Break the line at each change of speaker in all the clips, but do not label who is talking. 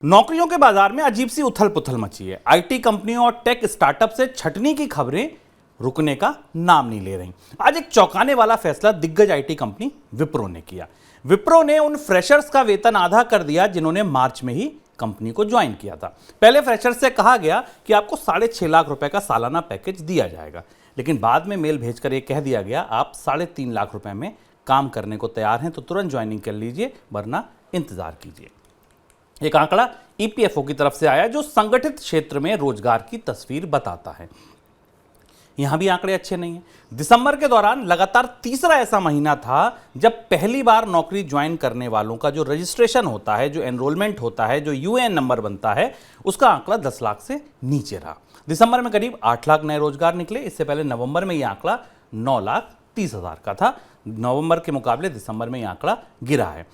नौकरियों के बाजार में अजीब सी उथल पुथल मची है। आईटी कंपनियों और टेक स्टार्टअप से छटनी की खबरें रुकने का नाम नहीं ले रही। आज एक चौंकाने वाला फैसला दिग्गज आईटी कंपनी विप्रो ने किया। विप्रो ने उन फ्रेशर्स का वेतन आधा कर दिया जिन्होंने मार्च में ही कंपनी को ज्वाइन किया था। पहले फ्रेशर्स से कहा गया कि आपको 6.5 लाख रुपए का सालाना पैकेज दिया जाएगा, लेकिन बाद में मेल भेजकर यह कह दिया गया आप 3.5 लाख रुपए में काम करने को तैयार हैं तो तुरंत ज्वाइनिंग कर लीजिए, वरना इंतजार कीजिए। एक आंकड़ा ईपीएफओ की तरफ से आया जो संगठित क्षेत्र में रोजगार की तस्वीर बताता है। यहां भी आंकड़े अच्छे नहीं हैं। दिसंबर के दौरान लगातार तीसरा ऐसा महीना था जब पहली बार नौकरी ज्वाइन करने वालों का जो रजिस्ट्रेशन होता है, जो एनरोलमेंट होता है, जो यूएएन नंबर बनता है, उसका आंकड़ा 10 लाख से नीचे रहा। दिसंबर में करीब 8 लाख नए रोजगार निकले। इससे पहले नवंबर में यह आंकड़ा 9,30,000 का था। नवंबर के मुकाबले दिसंबर में यह आंकड़ा गिरा है।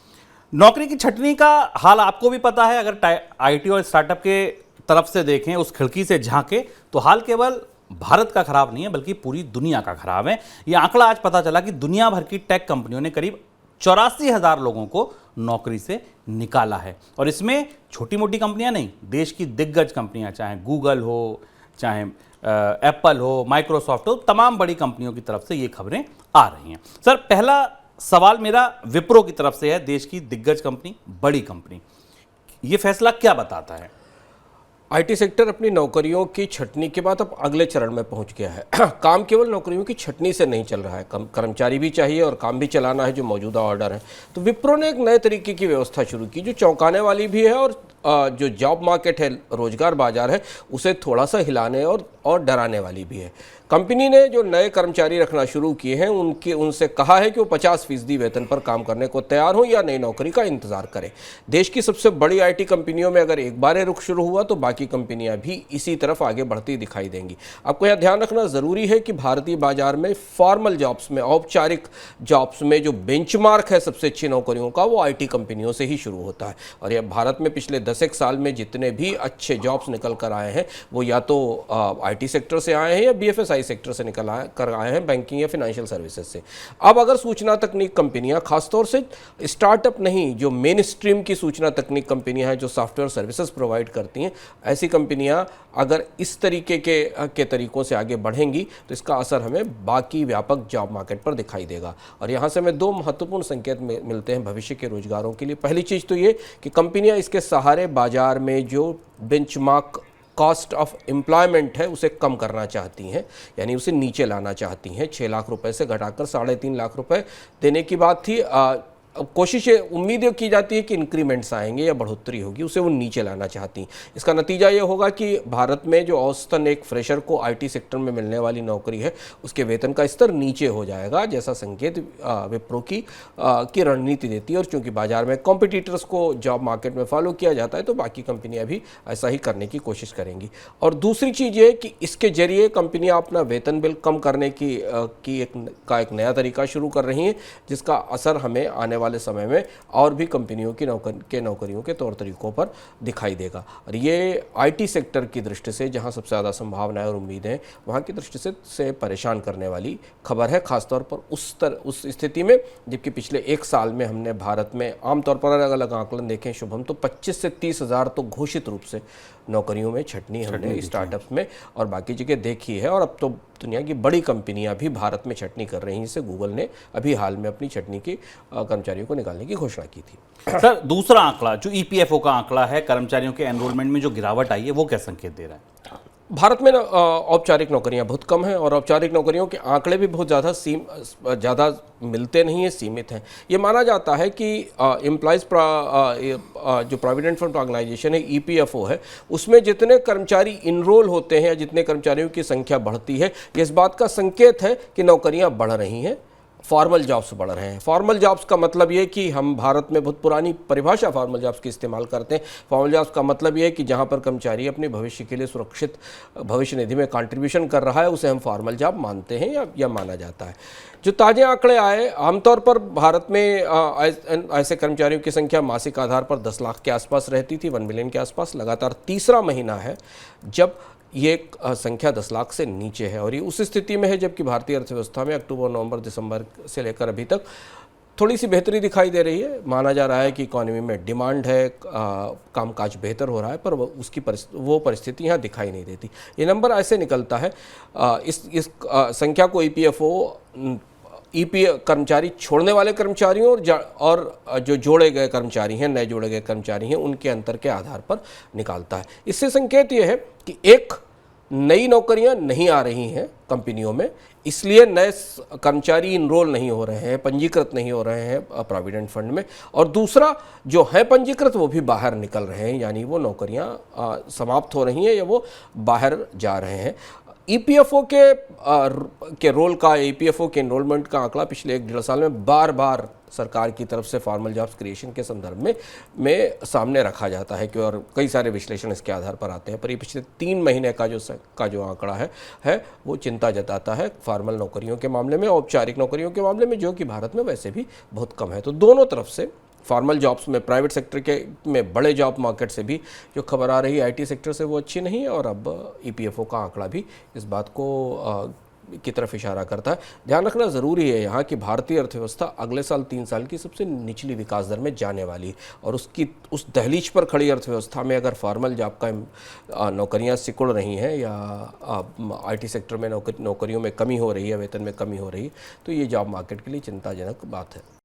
नौकरी की छटनी का हाल आपको भी पता है। अगर आईटी और स्टार्टअप के तरफ से देखें, उस खिड़की से झांके, तो हाल केवल भारत का खराब नहीं है बल्कि पूरी दुनिया का खराब है। यह आंकड़ा आज पता चला कि दुनिया भर की टेक कंपनियों ने करीब 84,000 लोगों को नौकरी से निकाला है। और इसमें छोटी मोटी कंपनियां नहीं, देश की दिग्गज कंपनियां, चाहे गूगल हो, चाहे एप्पल हो, माइक्रोसॉफ्ट हो, तमाम बड़ी कंपनियों की तरफ से ये खबरें आ रही हैं। सर, पहला सवाल मेरा विप्रो की तरफ से है, देश की दिग्गज कंपनी, बड़ी कंपनी, ये फैसला क्या बताता है?
आईटी सेक्टर अपनी नौकरियों की छटनी के बाद अब अगले चरण में पहुंच गया है। काम केवल नौकरियों की छटनी से नहीं चल रहा है, कर्मचारी भी चाहिए और काम भी चलाना है जो मौजूदा ऑर्डर है। तो विप्रो ने एक नए तरीके की व्यवस्था शुरू की जो चौंकाने वाली भी है और जो जॉब मार्केट है, रोजगार बाजार है, उसे थोड़ा सा हिलाने और डराने वाली भी है। कंपनी ने जो नए कर्मचारी रखना शुरू किए हैं उनसे कहा है कि वो 50% वेतन पर काम करने को तैयार हो या नई नौकरी का इंतजार करें। देश की सबसे बड़ी आईटी कंपनियों में अगर एक बार रुख शुरू हुआ तो बाकी कंपनियां भी इसी तरफ आगे बढ़ती दिखाई देंगी। आपको यह ध्यान रखना ज़रूरी है कि भारतीय बाजार में फॉर्मल जॉब्स में, औपचारिक जॉब्स में जो बेंचमार्क है सबसे अच्छी नौकरियों का, वो आईटी कंपनियों से ही शुरू होता है। और यह भारत में पिछले 10 साल में जितने भी अच्छे जॉब्स निकल कर आए हैं वो या तो आईटी सेक्टर से आए हैं या बीएफएसआई सेक्टर से निकल कर आए हैं, बैंकिंग या फाइनेंशियल सर्विसेज से। अब अगर सूचना तकनीक कंपनियां, खासतौर से स्टार्टअप नहीं, जो मेन स्ट्रीम की सूचना तकनीक कंपनियां हैं जो सॉफ्टवेयर सर्विसेज प्रोवाइड करती हैं, ऐसी कंपनियां अगर इस तरीके के तरीकों से आगे बढ़ेंगी तो इसका असर हमें बाकी व्यापक जॉब मार्केट पर दिखाई देगा। और यहाँ से हमें 2 महत्वपूर्ण संकेत मिलते हैं भविष्य के रोजगारों के लिए। पहली चीज़ तो ये कि कंपनियां इसके सहारे बाजार में जो बेंचमार्क कॉस्ट ऑफ एम्प्लॉयमेंट है उसे कम करना चाहती हैं, यानी उसे नीचे लाना चाहती हैं। 6 लाख रुपए से घटाकर 3.5 लाख रुपए देने की बात थी। अब कोशिशें, उम्मीदें की जाती है कि इंक्रीमेंट्स आएंगे या बढ़ोतरी होगी, उसे वो नीचे लाना चाहती हैं। इसका नतीजा ये होगा कि भारत में जो औसतन एक फ्रेशर को आईटी सेक्टर में मिलने वाली नौकरी है उसके वेतन का स्तर नीचे हो जाएगा, जैसा संकेत विप्रो की रणनीति देती है। और चूंकि बाजार में कॉम्पिटिटर्स को जॉब मार्केट में फॉलो किया जाता है तो बाकी कंपनियां भी ऐसा ही करने की कोशिश करेंगी। और दूसरी चीज़ ये कि इसके जरिए कंपनियां अपना वेतन बिल कम करने की एक नया तरीका शुरू कर रही हैं, जिसका असर हमें आने वाले समय में और भी कंपनियों की नौकरियों के तौर तरीकों पर दिखाई देगा। और ये आईटी सेक्टर की दृष्टि से, जहां सबसे ज़्यादा संभावनाएं और उम्मीदें हैं, वहां की दृष्टि से परेशान करने वाली खबर है, खासतौर पर उस स्थिति में जबकि पिछले 1 साल में हमने भारत में आमतौर पर अलग अलग आंकलन देखें शुभम, तो 25 से 30 हज़ार तो घोषित रूप से नौकरियों में छटनी हमने स्टार्टअप्स में और बाकी जगह देखी है। और अब तो दुनिया की बड़ी कंपनियां भी भारत में छटनी कर रही हैं। जैसे गूगल ने अभी हाल में अपनी छटनी की कर्मचारियों को निकालने की घोषणा की थी।
सर, दूसरा आंकड़ा जो ईपीएफओ का आंकड़ा है, कर्मचारियों के एनरोलमेंट में जो गिरावट आई है, वो क्या संकेत दे रहा है?
भारत में औपचारिक नौकरियां बहुत कम हैं और औपचारिक नौकरियों के आंकड़े भी बहुत ज़्यादा मिलते नहीं हैं, सीमित हैं। ये माना जाता है कि एम्प्लॉयज़ जो प्रोविडेंट फंड ऑर्गेनाइजेशन है, ईपीएफओ है, उसमें जितने कर्मचारी इनरोल होते हैं या जितने कर्मचारियों की संख्या बढ़ती है, ये इस बात का संकेत है कि नौकरियां बढ़ रही हैं, फॉर्मल जॉब्स बढ़ रहे हैं। फॉर्मल जॉब्स का मतलब ये कि हम भारत में बहुत पुरानी परिभाषा फॉर्मल जॉब्स की इस्तेमाल करते हैं। फॉर्मल जॉब्स का मतलब ये है कि जहाँ पर कर्मचारी अपने भविष्य के लिए सुरक्षित भविष्य निधि में कंट्रीब्यूशन कर रहा है, उसे हम फॉर्मल जॉब मानते हैं या माना जाता है। जो ताज़े आंकड़े आए, आमतौर पर भारत में ऐसे कर्मचारियों की संख्या मासिक आधार पर 10 लाख के आसपास रहती थी, 1 मिलियन के आसपास। लगातार तीसरा महीना है जब ये संख्या 10 लाख से नीचे है और ये उस स्थिति में है जबकि भारतीय अर्थव्यवस्था में अक्टूबर, नवंबर, दिसंबर से लेकर अभी तक थोड़ी सी बेहतरी दिखाई दे रही है। माना जा रहा है कि इकोनॉमी में डिमांड है, कामकाज बेहतर हो रहा है, पर उसकी वो परिस्थिति यहाँ दिखाई नहीं देती। ये नंबर ऐसे निकलता है, इस संख्या को कर्मचारी छोड़ने वाले कर्मचारियों और जो जोड़े गए कर्मचारी हैं, नए जोड़े गए कर्मचारी हैं, उनके अंतर के आधार पर निकालता है। इससे संकेत ये है कि एक, नई नौकरियां नहीं आ रही हैं कंपनियों में, इसलिए नए कर्मचारी इनरोल नहीं हो रहे हैं, पंजीकृत नहीं हो रहे हैं प्रोविडेंट फंड में। और दूसरा, जो है पंजीकृत वो भी बाहर निकल रहे हैं, यानी वो नौकरियां समाप्त हो रही हैं या वो बाहर जा रहे हैं। ईपीएफओ के रोल का, ईपीएफओ के एनरोलमेंट का आंकड़ा पिछले 1-1.5 साल में बार बार सरकार की तरफ से फॉर्मल जॉब्स क्रिएशन के संदर्भ में सामने रखा जाता है कि, और कई सारे विश्लेषण इसके आधार पर आते हैं, पर ये पिछले 3 महीने का जो आंकड़ा है वो चिंता जताता है फॉर्मल नौकरियों के मामले में, औपचारिक नौकरियों के मामले में, जो कि भारत में वैसे भी बहुत कम है। तो दोनों तरफ से, फॉर्मल जॉब्स में, प्राइवेट सेक्टर में बड़े जॉब मार्केट से भी जो खबर आ रही है आईटी सेक्टर से, वो अच्छी नहीं है। और अब ईपीएफओ का आंकड़ा भी इस बात को की तरफ इशारा करता है। ध्यान रखना ज़रूरी है यहाँ कि भारतीय अर्थव्यवस्था अगले साल 3 साल की सबसे निचली विकास दर में जाने वाली है, और उस दहलीज पर खड़ी अर्थव्यवस्था में अगर फॉर्मल जॉब का नौकरियाँ सिकुड़ रही हैं या आईटी सेक्टर में नौकरियों में कमी हो रही है, वेतन में कमी हो रही है, तो ये जॉब मार्केट के लिए चिंताजनक बात है।